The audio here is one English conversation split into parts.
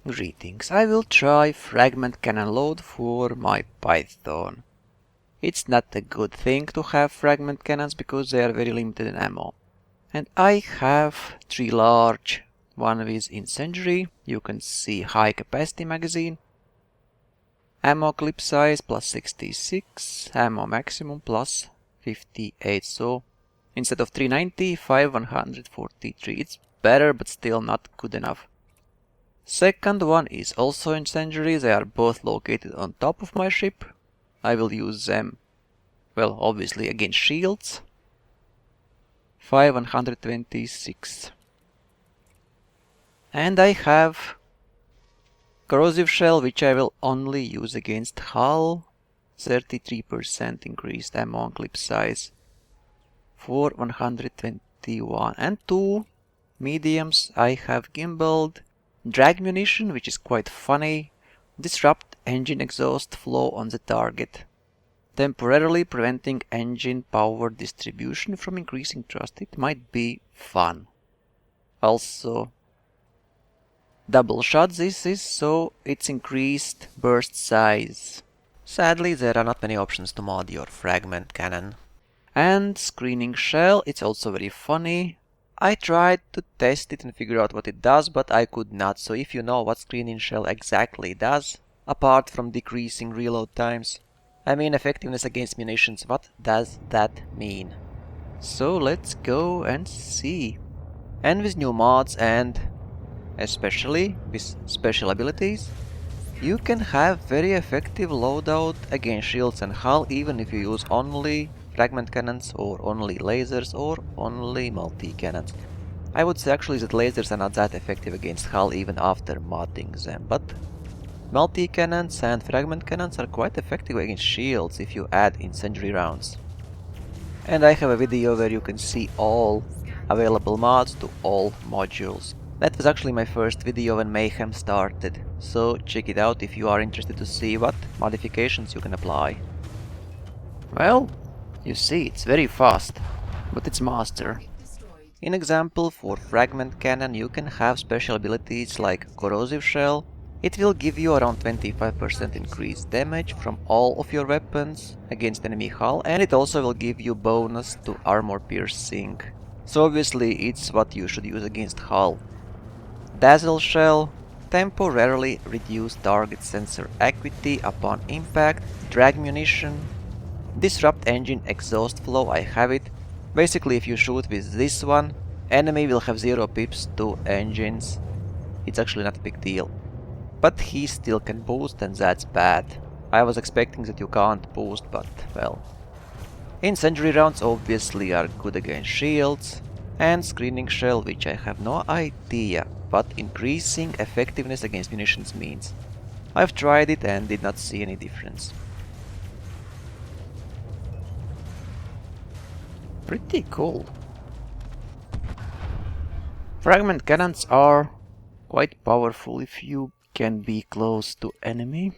Greetings, I will try Fragment Cannon load for my Python. It's not a good thing to have Fragment Cannons because they are very limited in ammo. And I have 3 large, one with incendiary, you can see high capacity magazine, ammo clip size plus 66, ammo maximum plus 58, so instead of 390, 143. It's better but still not good enough. Second one is also incendiary, they are both located on top of my ship. I will use them, well, obviously against shields. 126. And I have corrosive shell, which I will only use against hull. 33% increased ammo and clip size for 121. And 2 mediums I have gimbaled. Drag munition, which is quite funny. Disrupt engine exhaust flow on the target, temporarily preventing engine power distribution from increasing thrust. It might be fun. Also, double shot this is, so it's increased burst size. Sadly, there are not many options to mod your Fragment Cannon. And screening shell, it's also very funny. I tried to test it and figure out what it does, but I could not. So if you know what screening shell exactly does, apart from decreasing reload times, I mean effectiveness against munitions, what does that mean? So let's go and see. And with new mods and especially with special abilities, you can have very effective loadout against shields and hull even if you use only fragment cannons or only lasers or only multi-cannons. I would say actually that lasers are not that effective against hull even after modding them, but multi-cannons and fragment cannons are quite effective against shields if you add incendiary rounds. And I have a video where you can see all available mods to all modules. That was actually my first video when Mayhem started, so check it out if you are interested to see what modifications you can apply. Well, you see, it's very fast, but it's master. In example, for Fragment Cannon you can have special abilities like Corrosive Shell. It will give you around 25% increased damage from all of your weapons against enemy hull, and it also will give you bonus to armor piercing. So obviously it's what you should use against hull. Dazzle Shell, temporarily reduce target sensor acuity upon impact. Drag munition, disrupt engine exhaust flow, I have it. Basically if you shoot with this one, enemy will have 0 pips to engines. It's actually not a big deal. But he still can boost and that's bad. I was expecting that you can't boost, but well. Incendiary rounds obviously are good against shields. And screening shell, which I have no idea what increasing effectiveness against munitions means. I've tried it and did not see any difference. Pretty cool. Fragment cannons are quite powerful if you can be close to enemy.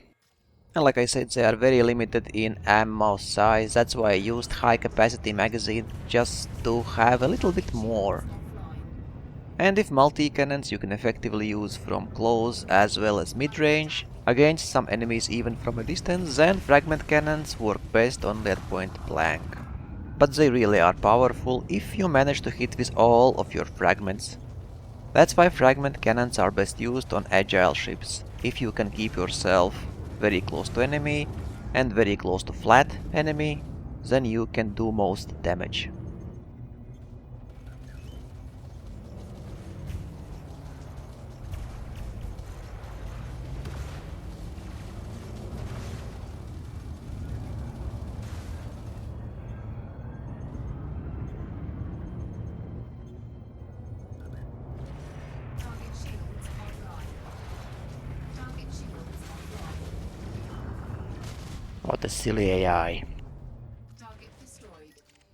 And like I said, they are very limited in ammo size, that's why I used high capacity magazine just to have a little bit more. And if multi-cannons you can effectively use from close as well as mid-range against some enemies even from a distance, then fragment cannons work best only at point blank. But they really are powerful if you manage to hit with all of your fragments. That's why fragment cannons are best used on agile ships. If you can keep yourself very close to enemy and very close to flat enemy, then you can do most damage. What a silly AI.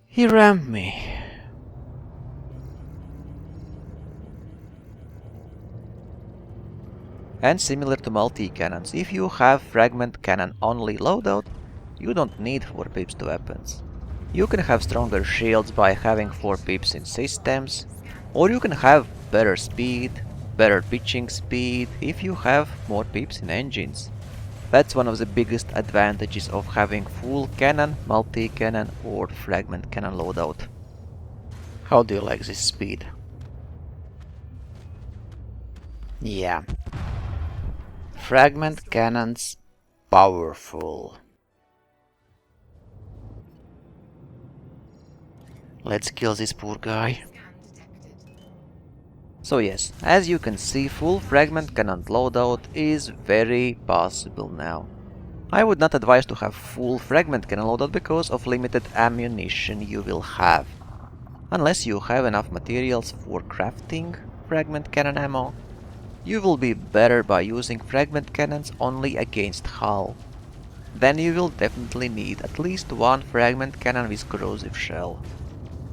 He rammed me. And similar to multi-cannons, if you have fragment cannon only loadout, you don't need 4 pips to weapons. You can have stronger shields by having 4 pips in systems, or you can have better speed, better pitching speed if you have more pips in engines. That's one of the biggest advantages of having full cannon, multi-cannon or fragment cannon loadout. How do you like this speed? Yeah. Fragment cannons, powerful. Let's kill this poor guy. So yes, as you can see, full fragment cannon loadout is very possible now. I would not advise to have full fragment cannon loadout because of limited ammunition you will have. Unless you have enough materials for crafting fragment cannon ammo, you will be better by using fragment cannons only against hull. Then you will definitely need at least one fragment cannon with corrosive shell.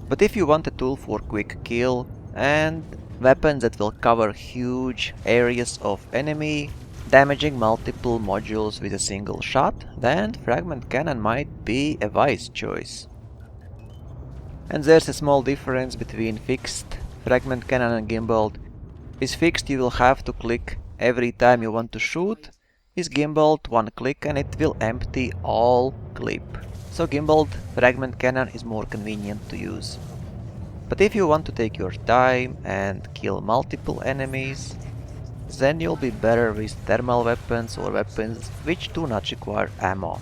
But if you want a tool for quick kill and weapons that will cover huge areas of enemy, damaging multiple modules with a single shot, then fragment cannon might be a wise choice. And there's a small difference between fixed fragment cannon and gimbaled. With fixed you will have to click every time you want to shoot. With gimbaled, one click and it will empty all clip. So gimbaled fragment cannon is more convenient to use. But if you want to take your time and kill multiple enemies, then you'll be better with thermal weapons or weapons which do not require ammo.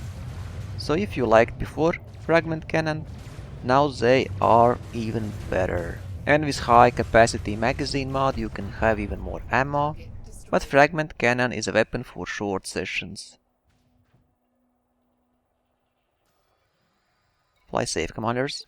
So if you liked before fragment cannon, now they are even better. And with high capacity magazine mod you can have even more ammo, but fragment cannon is a weapon for short sessions. Fly safe, commanders.